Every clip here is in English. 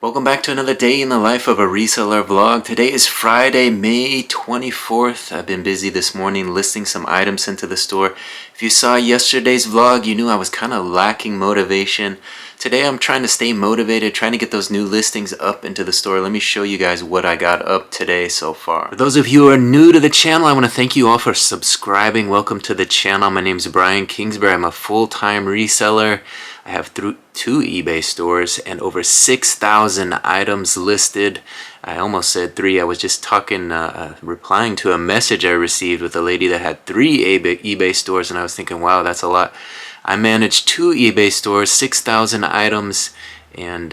Welcome back to another day in the life of a reseller vlog. Today is Friday, May 24th. I've been busy this morning listing some items into the store. If you saw yesterday's vlog, you knew I was kind of lacking motivation. Today I'm trying to stay motivated, trying to get those new listings up into the store. Let me show you guys what I got up today so far. For those of you who are new to the channel, I want to thank you all for subscribing. Welcome to the channel. My name is Brian Kingsbury. I'm a full-time reseller. I have two eBay stores and over 6,000 items listed. I almost said 3. I was just replying to a message I received with a lady that had 3 eBay stores, and I was thinking, wow, that's a lot. I manage 2 eBay stores, 6,000 items, and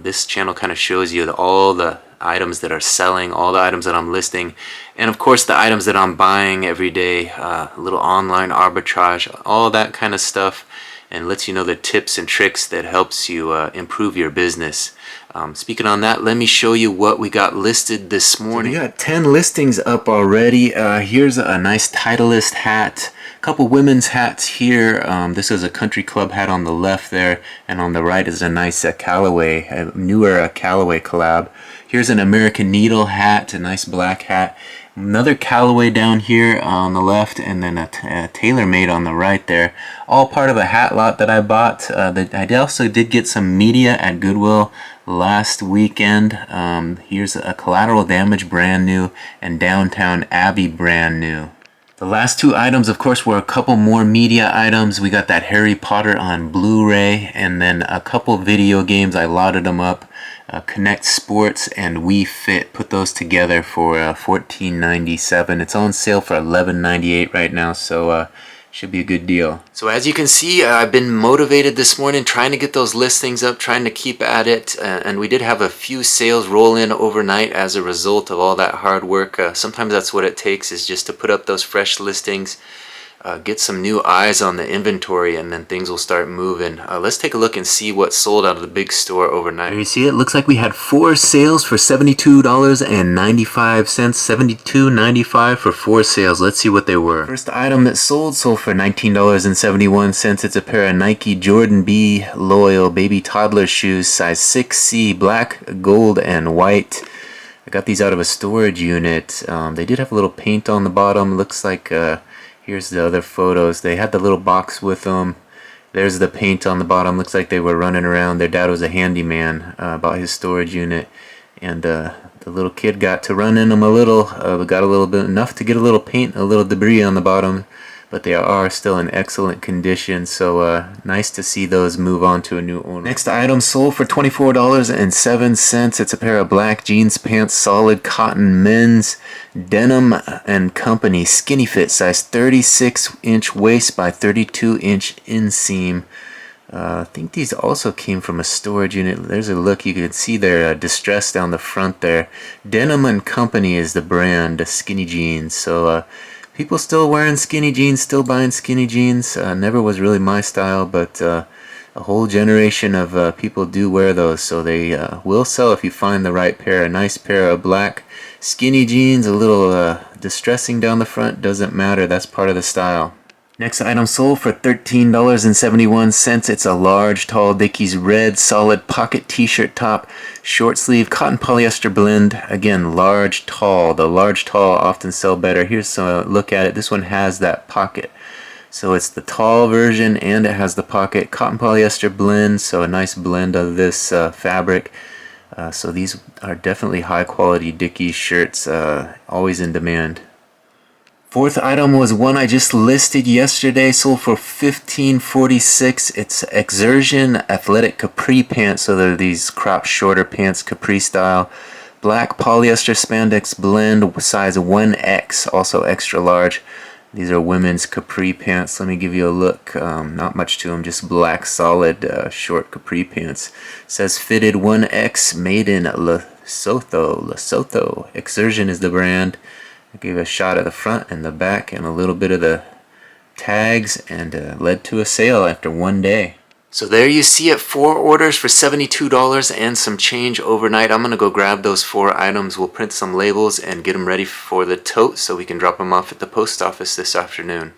this channel kind of shows you all the items that are selling, all the items that I'm listing, and of course the items that I'm buying every day, a little online arbitrage, all that kind of stuff, and lets you know the tips and tricks that helps you improve your business. Speaking on that, let me show you what we got listed this morning. So we got 10 listings up already. Here's a nice Titleist hat, a couple women's hats here. This is a country club hat on the left there, and on the right is a nice Callaway, a newer Callaway collab. Here's an American Needle hat, a nice black hat. Another Callaway down here on the left, and then a TaylorMade on the right there. All part of a hat lot that I bought. I also did get some media at Goodwill last weekend. Here's a Collateral Damage brand new, and Downtown Abbey brand new. The last 2 items, of course, were a couple more media items. We got that Harry Potter on Blu-ray, and then a couple video games. I lotted them up. Connect Sports and Wii Fit, put those together for $14.97. It's on sale for $11.98 right now, so should be a good deal. So as you can see, I've been motivated this morning trying to get those listings up, trying to keep at it, and we did have a few sales roll in overnight as a result of all that hard work. Sometimes that's what it takes, is just to put up those fresh listings, get some new eyes on the inventory, and then things will start moving. Let's take a look and see what sold out of the big store overnight. There you see it. Looks like we had 4 sales for $72.95. $72.95 for 4 sales. Let's see what they were. First item that sold for $19.71. It's a pair of Nike Jordan B Loyal baby toddler shoes, size 6C, black, gold, and white. I got these out of a storage unit. They did have a little paint on the bottom. Looks like here's the other photos. They had the little box with them. There's the paint on the bottom. Looks like they were running around. Their dad was a handyman about his storage unit, and the little kid got to run in them a little. Got a little bit, enough to get a little paint, a little debris on the bottom, but they are still in excellent condition, so nice to see those move on to a new owner. Next item sold for $24.07. It's a pair of black jeans pants, solid cotton men's, Denim & Company skinny fit, size 36-inch waist by 32-inch inseam. I think these also came from a storage unit. There's a look. You can see their distress down the front there. Denim & Company is the brand, skinny jeans. So people still wearing skinny jeans, still buying skinny jeans. Never was really my style, but a whole generation of people do wear those, so they will sell if you find the right pair. A nice pair of black skinny jeans, a little distressing down the front, doesn't matter, that's part of the style. Next item sold for $13.71. It's a large, tall Dickies red solid pocket t-shirt top, short sleeve cotton polyester blend. Again, large, tall. The large, tall often sell better. Here's a look at it. This one has that pocket. So it's the tall version, and it has the pocket. Cotton polyester blend, so a nice blend of this fabric. So these are definitely high quality Dickies shirts, always in demand. Fourth item was one I just listed yesterday, sold for $15.46. It's Exertion Athletic Capri Pants, so they're these cropped shorter pants, capri style. Black polyester spandex blend, size 1X, also extra large. These are women's capri pants. Let me give you a look. Not much to them, just black solid short capri pants. Says fitted 1X, made in Lesotho. Exertion is the brand. I gave a shot at the front and the back and a little bit of the tags, and led to a sale after 1 day. So there you see it, 4 orders for $72 and some change overnight. I'm going to go grab those 4 items. We'll print some labels and get them ready for the tote so we can drop them off at the post office this afternoon.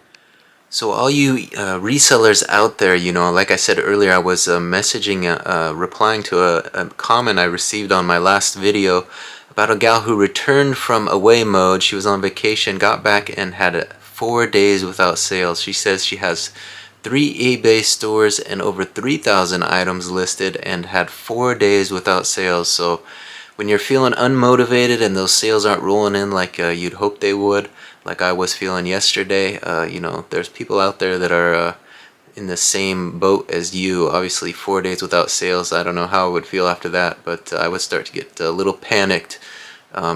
So all you resellers out there, you know, like I said earlier, I was replying to a comment I received on my last video about a gal who returned from away mode. She was on vacation, got back, and had 4 days without sales. She says she has 3 eBay stores and over 3,000 items listed and had 4 days without sales. So when you're feeling unmotivated and those sales aren't rolling in like you'd hope they would, like I was feeling yesterday, you know, there's people out there that are in the same boat as you. Obviously 4 days without sales, I don't know how I would feel after that, but I would start to get a little panicked.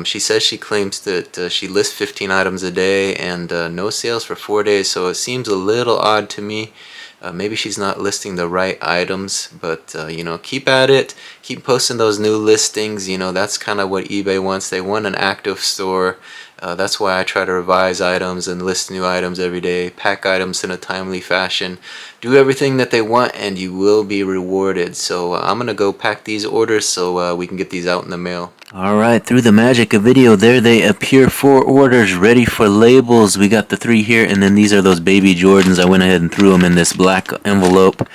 She says she claims that she lists 15 items a day and no sales for 4 days, so it seems a little odd to me. Maybe she's not listing the right items, but you know, keep at it. Keep posting those new listings. You know, that's kind of what eBay wants. They want an active store. That's why I try to revise items and list new items every day, pack items in a timely fashion. Do everything that they want and you will be rewarded. So I'm going to go pack these orders so we can get these out in the mail. Alright, through the magic of video, there they appear, 4 orders ready for labels. We got the 3 here, and then these are those baby Jordans. I went ahead and threw them in this black envelope,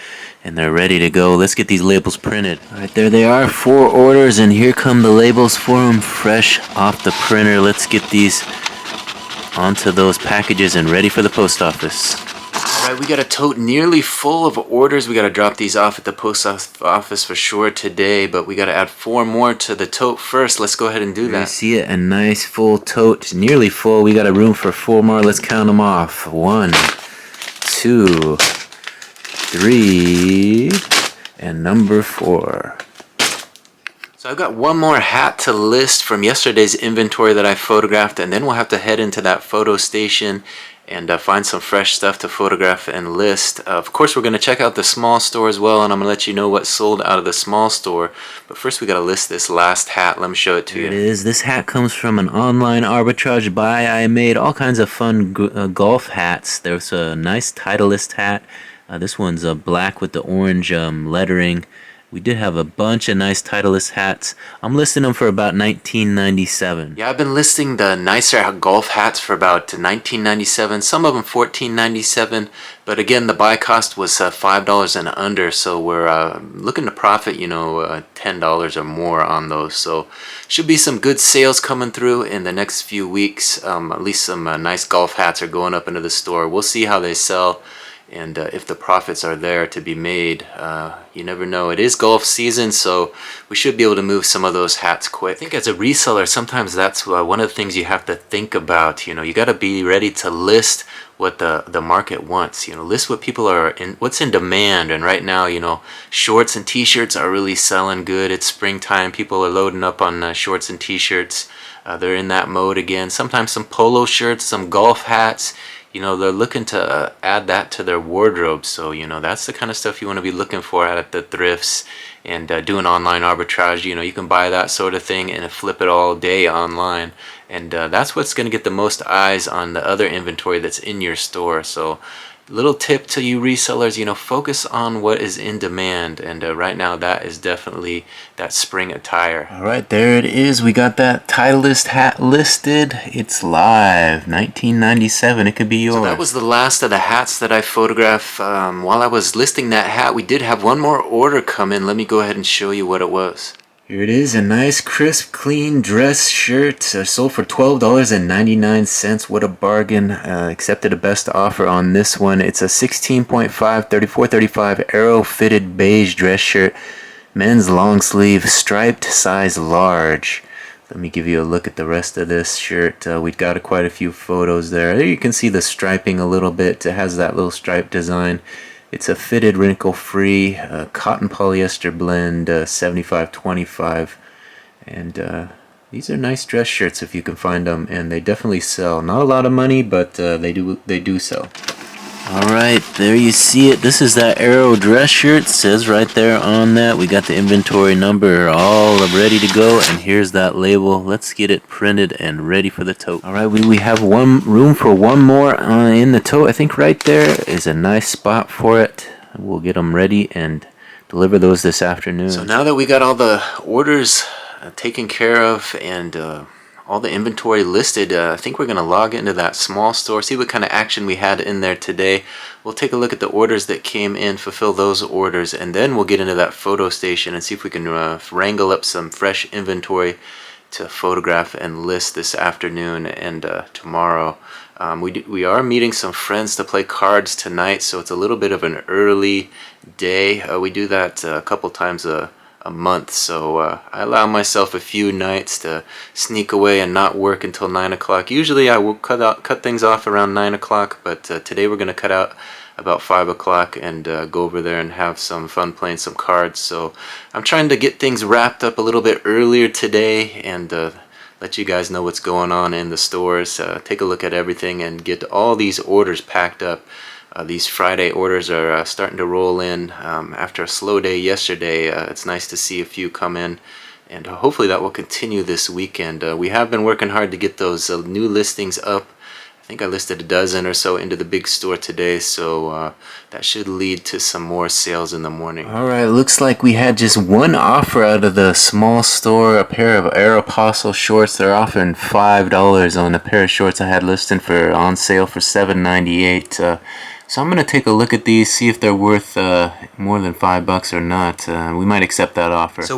and they're ready to go. Let's get these labels printed. Alright, there they are, 4 orders, and here come the labels for them, fresh off the printer. Let's get these onto those packages and ready for the post office. Alright, we got a tote nearly full of orders. We got to drop these off at the post office for sure today, but we got to add 4 more to the tote first. Let's go ahead and do that. You see it, a nice full tote, nearly full. We got a room for 4 more. Let's count them off. 1, 2, 3, and number 4. So I've got one more hat to list from yesterday's inventory that I photographed, and then we'll have to head into that photo station and find some fresh stuff to photograph and list. Of course, we're going to check out the small store as well, and I'm going to let you know what sold out of the small store. But first, we got to list this last hat. Let me show it to you. Here it is. This hat comes from an online arbitrage buy. I made all kinds of fun golf hats. There's a nice Titleist hat. This one's black with the orange lettering. We did have a bunch of nice Titleist hats. I'm listing them for about $19.97. Yeah, I've been listing the nicer golf hats for about $19.97. Some of them $14.97. But again, the buy cost was $5 and under. So we're looking to profit, you know, $10 or more on those. So should be some good sales coming through in the next few weeks. At least some nice golf hats are going up into the store. We'll see how they sell. And if the profits are there to be made, you never know. It is golf season, so we should be able to move some of those hats quick. I think as a reseller, sometimes that's one of the things you have to think about. You know, you got to be ready to list what the market wants. You know, list what people are in, what's in demand. And right now, you know, shorts and t-shirts are really selling good. It's springtime. People are loading up on shorts and t-shirts. They're in that mode again. Sometimes some polo shirts, some golf hats. You know, they're looking to add that to their wardrobe. So, you know, that's the kind of stuff you want to be looking for at the thrifts and doing online arbitrage. You know, you can buy that sort of thing and flip it all day online. And that's what's going to get the most eyes on the other inventory that's in your store. So, little tip to you resellers, you know, focus on what is in demand, and right now that is definitely that spring attire. All right, there it is. We got that Titleist hat listed. It's live, $19.97. It could be yours. So that was the last of the hats that I photographed. While I was listing that hat, we did have one more order come in. Let me go ahead and show you what it was. Here it is, a nice, crisp, clean dress shirt, sold for $12.99. What a bargain. Accepted a best offer on this one. It's a 16.5, 34-35 arrow-fitted beige dress shirt. Men's long sleeve, striped, size large. Let me give you a look at the rest of this shirt. We've got quite a few photos there. There you can see the striping a little bit. It has that little stripe design. It's a fitted, wrinkle-free, cotton polyester blend, 75-25, and these are nice dress shirts if you can find them, and they definitely sell. Not a lot of money, but they do sell. Alright, there you see it. This is that Arrow dress shirt. It says right there on that. We got the inventory number all ready to go, and here's that label. Let's get it printed and ready for the tote. Alright, we have one room for one more in the tote. I think right there is a nice spot for it. We'll get them ready and deliver those this afternoon. So now that we got all the orders taken care of and all the inventory listed. I think we're going to log into that small store, see what kind of action we had in there today. We'll take a look at the orders that came in, fulfill those orders, and then we'll get into that photo station and see if we can wrangle up some fresh inventory to photograph and list this afternoon and tomorrow. We are meeting some friends to play cards tonight, so it's a little bit of an early day. We do that a couple times a month, so I allow myself a few nights to sneak away and not work until 9 o'clock. Usually I will cut things off around 9 o'clock, but today we're going to cut out about 5 o'clock and go over there and have some fun playing some cards. So I'm trying to get things wrapped up a little bit earlier today and let you guys know what's going on in the stores. Take a look at everything and get all these orders packed up. These Friday orders are starting to roll in after a slow day yesterday. It's nice to see a few come in, and hopefully that will continue this weekend. We have been working hard to get those new listings up. I think I listed a dozen or so into the big store today, so that should lead to some more sales in the morning. Alright, looks like we had just one offer out of the small store, a pair of Aeropostale shorts. They're offering $5 on a pair of shorts I had listed for on sale for $7.98. So I'm going to take a look at these, see if they're worth more than $5 or not. We might accept that offer. So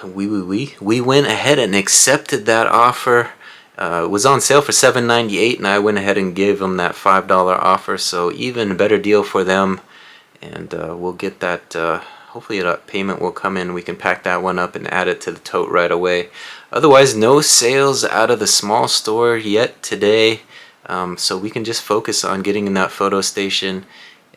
we went ahead and accepted that offer. It was on sale for $7.98, and I went ahead and gave them that $5 offer. So even better deal for them, and we'll get that. Hopefully that payment will come in. We can pack that one up and add it to the tote right away. Otherwise, no sales out of the small store yet today. So we can just focus on getting in that photo station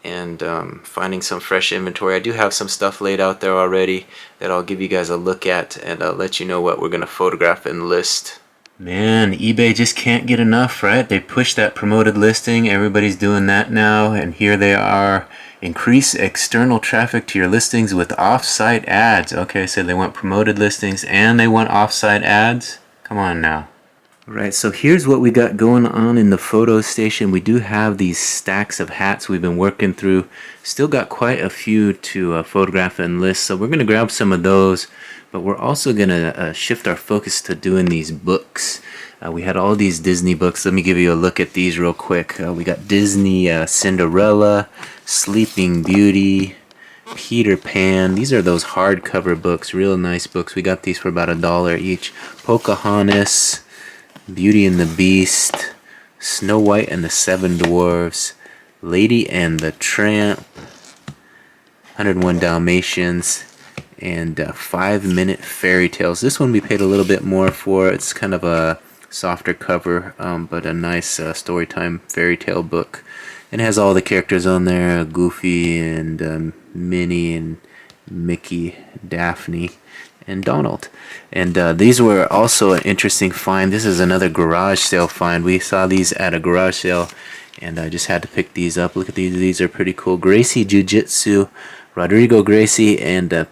and finding some fresh inventory. I do have some stuff laid out there already that I'll give you guys a look at and let you know what we're going to photograph and list. Man, eBay just can't get enough, right? They pushed that promoted listing. Everybody's doing that now, and here they are. Increase external traffic to your listings with off-site ads. Okay, so they want promoted listings and they want off-site ads. Come on now. Right, so here's what we got going on in the photo station. We do have these stacks of hats we've been working through. Still got quite a few to photograph and list, so we're going to grab some of those. But we're also going to shift our focus to doing these books. We had all these Disney books. Let me give you a look at these real quick. We got Disney Cinderella, Sleeping Beauty, Peter Pan. These are those hardcover books, real nice books. We got these for about $1 each. Pocahontas, Beauty and the Beast, Snow White and the Seven Dwarfs, Lady and the Tramp, 101 Dalmatians, and 5-Minute Fairy Tales. This one we paid a little bit more for. It's kind of a softer cover, but a nice storytime fairy tale book. And it has all the characters on there, Goofy and Minnie and Mickey, Daphne, and Donald. And these were also an interesting find. This is another garage sale find. We saw these at a garage sale, and I just had to pick these up. Look at these. These are pretty cool. Gracie Jiu-Jitsu, Rodrigo Gracie, and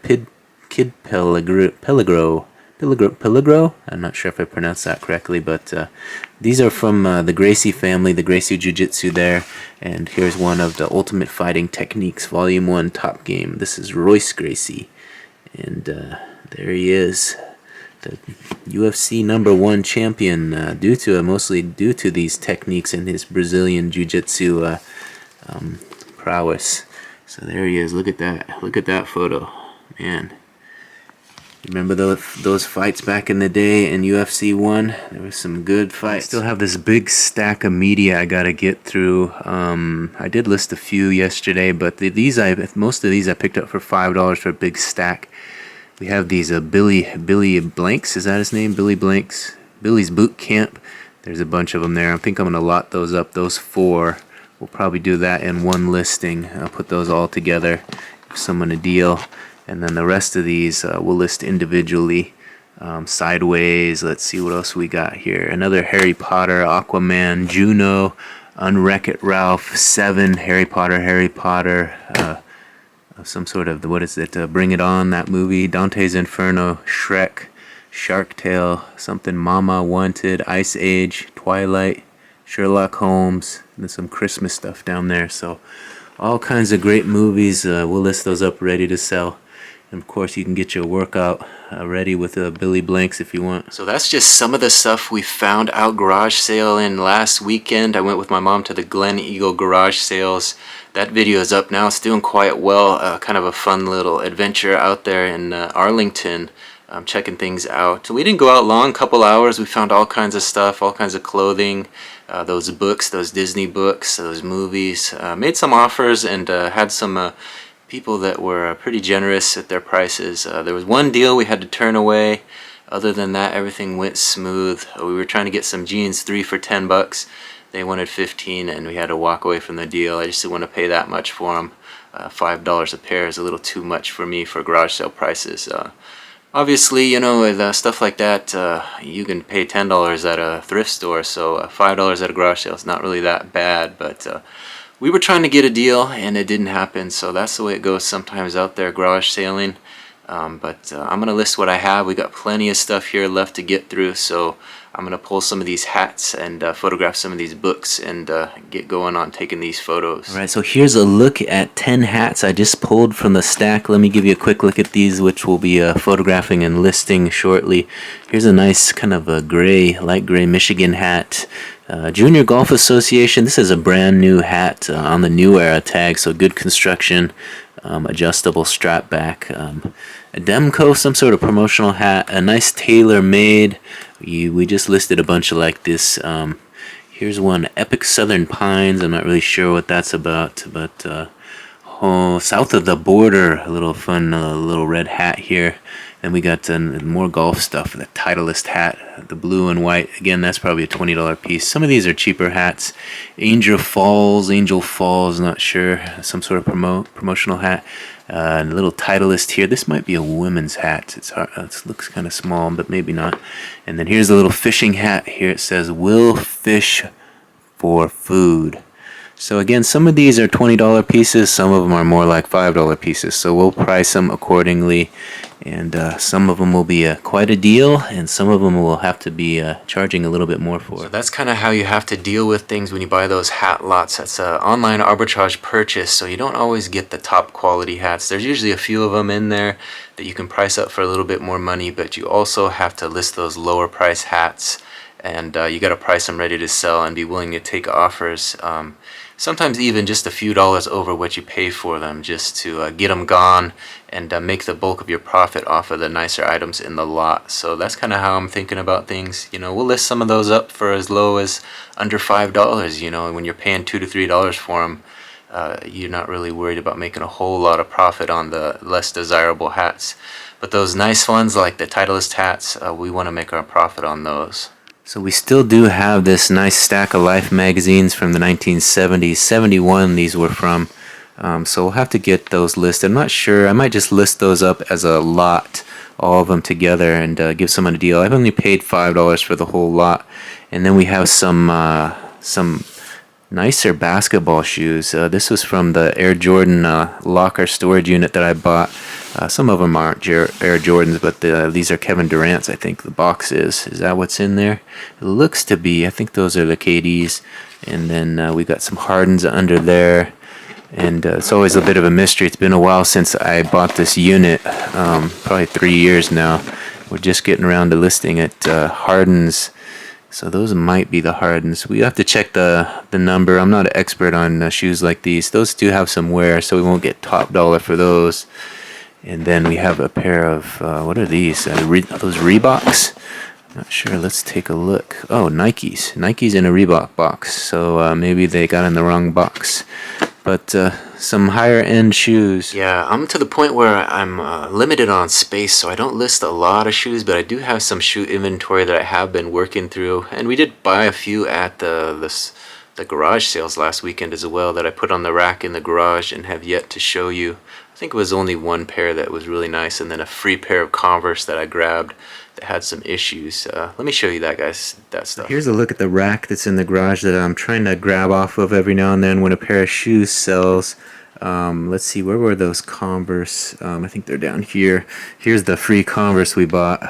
Kid Peligro. I'm not sure if I pronounced that correctly, but these are from the Gracie family, the Gracie Jiu-Jitsu there. And here's one of the Ultimate Fighting Techniques, Volume 1 Top Game. This is Royce Gracie. And there he is, the UFC #1 champion, mostly due to these techniques and his Brazilian Jiu-Jitsu prowess. So there he is. Look at that. Look at that photo, man. Remember those fights back in the day in UFC 1? There was some good fights. I still have this big stack of media I gotta get through. I did list a few yesterday, but most of these I picked up for $5 for a big stack. We have these Billy Blanks, is that his name? Billy Blanks. Billy's Boot Camp. There's a bunch of them there. I think I'm gonna lot those up. Those 4. We'll probably do that in one listing. I'll put those all together, give someone a deal. And then the rest of these we'll list individually. Sideways, let's see what else we got here. Another Harry Potter, Aquaman, Juno, Unwreck-It Ralph, 7, Harry Potter, some sort of, what is it, Bring It On, that movie, Dante's Inferno, Shrek, Shark Tale, something Mama Wanted, Ice Age, Twilight, Sherlock Holmes, and some Christmas stuff down there. So all kinds of great movies. We'll list those up ready to sell. And of course, you can get your workout ready with Billy Blanks if you want. So that's just some of the stuff we found out garage sale in last weekend. I went with my mom to the Glen Eagle garage sales. That video is up now. It's doing quite well. Kind of a fun little adventure out there in Arlington. Checking things out. We didn't go out long, couple hours. We found all kinds of stuff, all kinds of clothing, those books, those Disney books, those movies. Made some offers and had some people that were pretty generous at their prices. There was one deal we had to turn away. Other than that, everything went smooth. We were trying to get some jeans, 3 for $10. They wanted 15, and we had to walk away from the deal. I just didn't want to pay that much for them. $5 a pair is a little too much for me for garage sale prices. Obviously, you know, with stuff like that, you can pay $10 at a thrift store, so $5 at a garage sale is not really that bad, but we were trying to get a deal and it didn't happen, so that's the way it goes sometimes out there garage sailing. But I'm going to list what I have. We got plenty of stuff here left to get through, so I'm going to pull some of these hats and photograph some of these books and get going on taking these photos. Alright, so here's a look at 10 hats I just pulled from the stack. Let me give you a quick look at these, which we'll be photographing and listing shortly. Here's a nice kind of a gray, light gray Michigan hat. Junior Golf Association. This is a brand new hat on the New Era tag, so good construction, adjustable strap back. A Demco, some sort of promotional hat, a nice tailor-made. We just listed a bunch of like this. Here's one, Epic Southern Pines. I'm not really sure what that's about, but South of the Border, a little fun little red hat here. Then we got more golf stuff, the Titleist hat, the blue and white. Again, that's probably a $20 piece. Some of these are cheaper hats. Angel Falls, not sure. Some sort of promotional hat. And a little Titleist here. This might be a women's hat. It's hard, it looks kind of small, but maybe not. And then here's a little fishing hat. Here it says, "Will fish for food." So again, some of these are $20 pieces, some of them are more like $5 pieces, so we'll price them accordingly, and some of them will be quite a deal, and some of them will have to be charging a little bit more for. So that's kind of how you have to deal with things when you buy those hat lots. That's an online arbitrage purchase, so you don't always get the top quality hats. There's usually a few of them in there that you can price up for a little bit more money, but you also have to list those lower price hats, and you got to price them ready to sell and be willing to take offers. Sometimes even just a few dollars over what you pay for them, just to get them gone and make the bulk of your profit off of the nicer items in the lot. So that's kind of how I'm thinking about things. You know, we'll list some of those up for as low as under $5. You know, and when you're paying $2 to $3 for them, you're not really worried about making a whole lot of profit on the less desirable hats. But those nice ones like the Titleist hats, we want to make our profit on those. So we still do have this nice stack of Life magazines from the 1970s. 71 these were from. So we'll have to get those listed. I'm not sure. I might just list those up as a lot, all of them together, and give someone a deal. I've only paid $5 for the whole lot. And then we have some nicer basketball shoes. This was from the Air Jordan locker storage unit that I bought. Some of them aren't Air Jordans, but these are Kevin Durant's, I think the box is. Is that what's in there? It looks to be. I think those are the KDs. And then we got some Hardens under there. And it's always a bit of a mystery. It's been a while since I bought this unit, probably 3 years now. We're just getting around to listing it. Hardens. So those might be the Hardens. We have to check the number. I'm not an expert on shoes like these. Those do have some wear, so we won't get top dollar for those. And then we have a pair of, what are these? Those Reeboks? Not sure. Let's take a look. Oh, Nikes. Nikes in a Reebok box. So maybe they got in the wrong box. But some higher end shoes. Yeah, I'm to the point where I'm limited on space, so I don't list a lot of shoes, but I do have some shoe inventory that I have been working through. And we did buy a few at the garage sales last weekend as well that I put on the rack in the garage and have yet to show you. I think it was only one pair that was really nice, and then a free pair of Converse that I grabbed that had some issues. Let me show you that, guys, that stuff. Here's a look at the rack that's in the garage that I'm trying to grab off of every now and then when a pair of shoes sells. Let's see, where were those Converse? I think they're down here. Here's the free Converse we bought.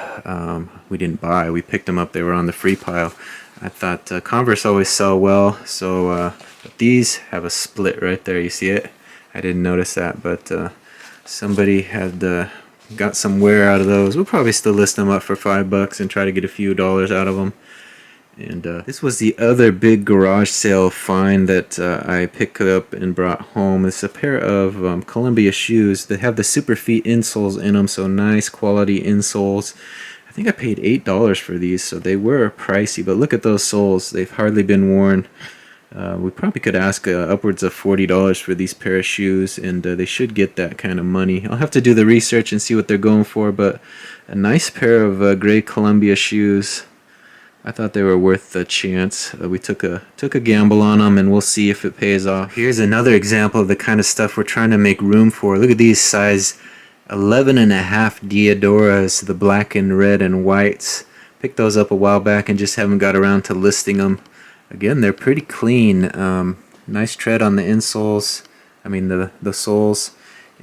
We didn't buy, we picked them up. They were on the free pile. I thought Converse always sell well, so but these have a split right there. You see it? I didn't notice that, but somebody had got some wear out of those. We'll probably still list them up for $5 and try to get a few dollars out of them. And this was the other big garage sale find that I picked up and brought home. It's a pair of Columbia shoes that have the Superfeet insoles in them, so nice quality insoles. I think I paid $8 for these, so they were pricey, but look at those soles. They've hardly been worn. We probably could ask upwards of $40 for these pair of shoes, and they should get that kind of money. I'll have to do the research and see what they're going for, but a nice pair of gray Columbia shoes. I thought they were worth a chance. We took a gamble on them, and we'll see if it pays off. Here's another example of the kind of stuff we're trying to make room for. Look at these size 11.5 Diodoras, the black and red and whites. Picked those up a while back and just haven't got around to listing them. Again, they're pretty clean. Nice tread on the insoles. I mean the soles,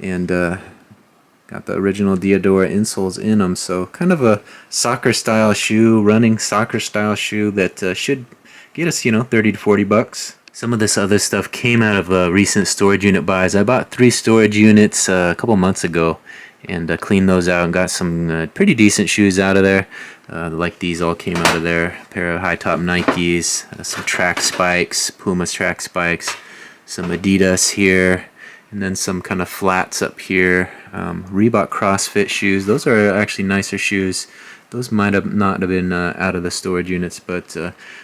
and got the original Diodora insoles in them. So kind of a soccer style shoe, running soccer style shoe that should get us, $30 to $40. Some of this other stuff came out of recent storage unit buys. I bought 3 storage units a couple months ago and cleaned those out and got some pretty decent shoes out of there. Like these all came out of there. A pair of high top Nikes, some track spikes, Puma's track spikes, some Adidas here, and then some kind of flats up here. Reebok CrossFit shoes. Those are actually nicer shoes. Those might have not have been out of the storage units, but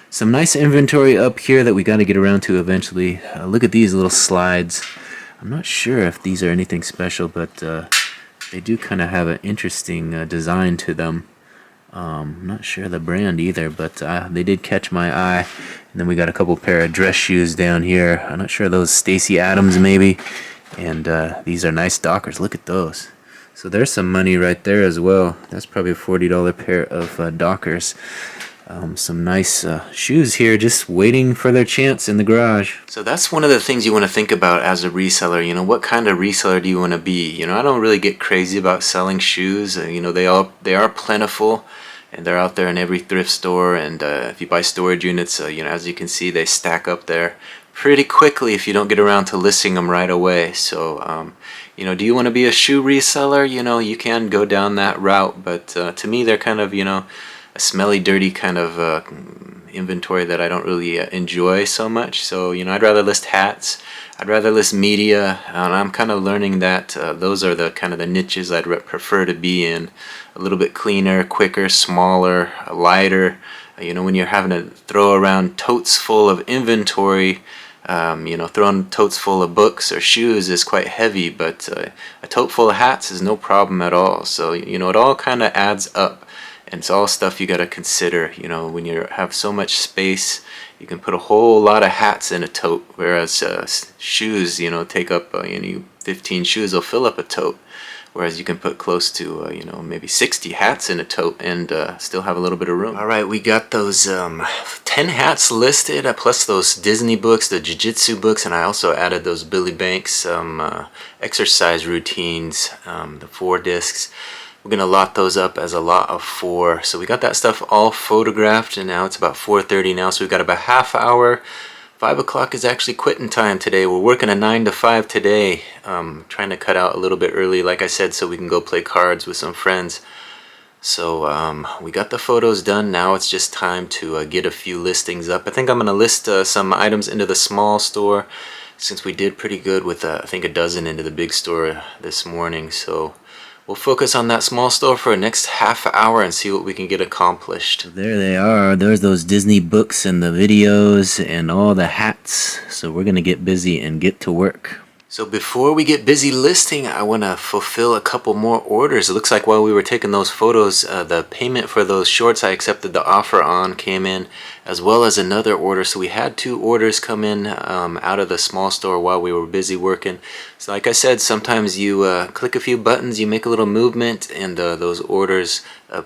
some nice inventory up here that we got to get around to eventually. Look at these little slides. I'm not sure if these are anything special, but they do kind of have an interesting design to them. I'm not sure the brand either, but they did catch my eye. And then we got a couple pair of dress shoes down here. I'm not sure, those Stacy Adams maybe. And these are nice Dockers. Look at those. So there's some money right there as well. That's probably a $40 pair of Dockers. Some nice shoes here, just waiting for their chance in the garage. So that's one of the things you want to think about as a reseller. What kind of reseller do you want to be? I don't really get crazy about selling shoes. They are plentiful, and they're out there in every thrift store. And if you buy storage units, as you can see, they stack up there pretty quickly if you don't get around to listing them right away. So do you want to be a shoe reseller? You can go down that route, but to me they're kind of a smelly, dirty kind of inventory that I don't really enjoy so much. So I'd rather list hats, I'd rather list media, and I'm kind of learning that those are the kind of the niches I'd prefer to be in. A little bit cleaner, quicker, smaller, lighter. When you're having to throw around totes full of inventory, throwing totes full of books or shoes is quite heavy, but a tote full of hats is no problem at all. So it all kind of adds up, and it's all stuff you got to consider. When you have so much space, you can put a whole lot of hats in a tote, whereas shoes, take up 15 shoes will fill up a tote. Whereas you can put close to, maybe 60 hats in a tote and still have a little bit of room. All right, we got those 10 hats listed, plus those Disney books, the Jiu-Jitsu books, and I also added those Billy Banks exercise routines, the 4 discs. We're going to lot those up as a lot of 4. So we got that stuff all photographed, and now it's about 4:30 now, so we've got about half hour. 5 o'clock is actually quitting time today. We're working a 9 to 5 today. Trying to cut out a little bit early, like I said, so we can go play cards with some friends. So we got the photos done. Now it's just time to get a few listings up. I think I'm going to list some items into the small store, since we did pretty good with I think a dozen into the big store this morning. So we'll focus on that small store for the next half hour and see what we can get accomplished. There they are. There's those Disney books and the videos and all the hats. So we're going to get busy and get to work. So before we get busy listing, I want to fulfill a couple more orders. It looks like while we were taking those photos, the payment for those shorts I accepted the offer on came in, as well as another order. So we had 2 orders come in out of the small store while we were busy working. So like I said, sometimes you click a few buttons, you make a little movement, and those orders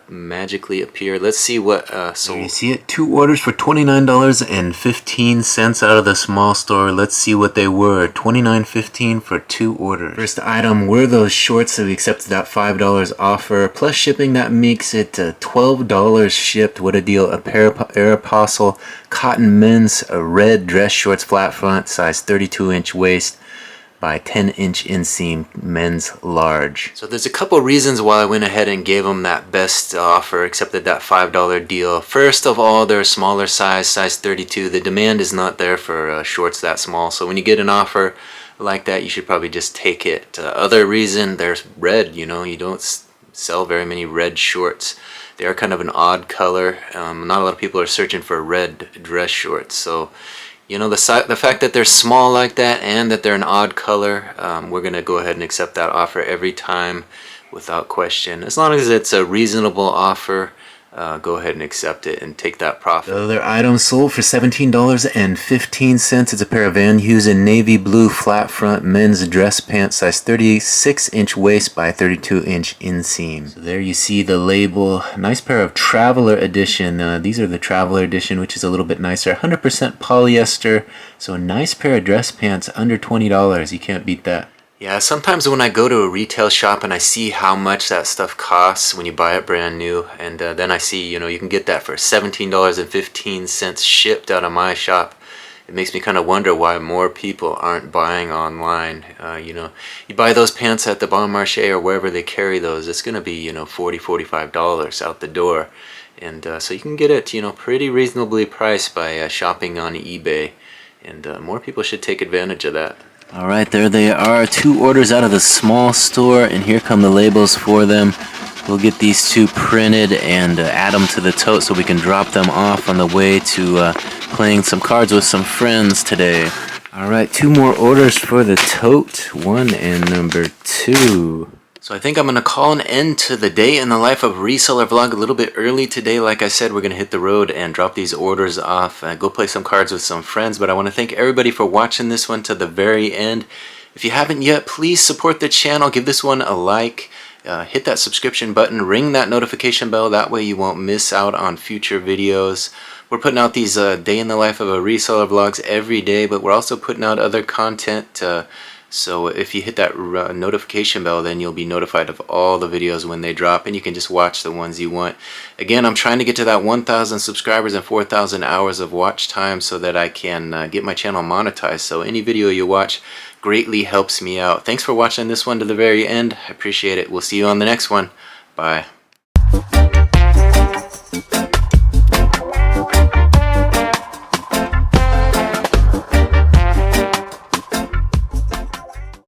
magically appear. Let's see what sold. You see it? 2 orders for $29.15 out of the small store. Let's see what they were. $29.15 for 2 orders. First item were those shorts that we accepted that $5 offer, plus shipping. That makes it $12 shipped. What a deal. A pair of Aeropostale cotton men's red dress shorts, flat front, size 32-inch waist. by 10-inch inseam men's large. So there's a couple reasons why I went ahead and gave them that best offer, accepted that $5 deal. First of all, they're a smaller size 32. The demand is not there for shorts that small. So when you get an offer like that, you should probably just take it. Other reason, there's red. You know, you don't sell very many red shorts. They are kind of an odd color. Not a lot of people are searching for red dress shorts. So, you know, the fact that they're small like that and that they're an odd color, we're going to go ahead and accept that offer every time without question. As long as it's a reasonable offer, go ahead and accept it and take that profit. The other item sold for $17.15. It's a pair of Van Heusen navy blue flat front men's dress pants, size 36-inch waist by 32-inch inseam. So there you see the label. Nice pair of Traveler Edition. These are the Traveler Edition, which is a little bit nicer. 100% polyester. So a nice pair of dress pants under $20. You can't beat that. Yeah, sometimes when I go to a retail shop and I see how much that stuff costs when you buy it brand new, and then I see, you know, you can get that for $17.15 shipped out of my shop, it makes me kind of wonder why more people aren't buying online. You know, you buy those pants at the Bon Marché or wherever they carry those, it's going to be, you know, $40, $45 out the door. And so you can get it, you know, pretty reasonably priced by shopping on eBay. And more people should take advantage of that. Alright, there they are. 2 orders out of the small store, and here come the labels for them. We'll get these 2 printed and add them to the tote so we can drop them off on the way to playing some cards with some friends today. Alright, 2 more orders for the tote. 1 and number 2. So I think I'm going to call an end to the day in the life of reseller vlog a little bit early today. Like I said, we're going to hit the road and drop these orders off and go play some cards with some friends. But I want to thank everybody for watching this one to the very end. If you haven't yet, please support the channel. Give this one a like. Hit that subscription button. Ring that notification bell. That way you won't miss out on future videos. We're putting out these day in the life of a reseller vlogs every day, but we're also putting out other content. So if you hit that notification bell, then you'll be notified of all the videos when they drop, and you can just watch the ones you want. Again, I'm trying to get to that 1,000 subscribers and 4,000 hours of watch time so that I can get my channel monetized. So any video you watch greatly helps me out. Thanks for watching this one to the very end. I appreciate it. We'll see you on the next one. Bye.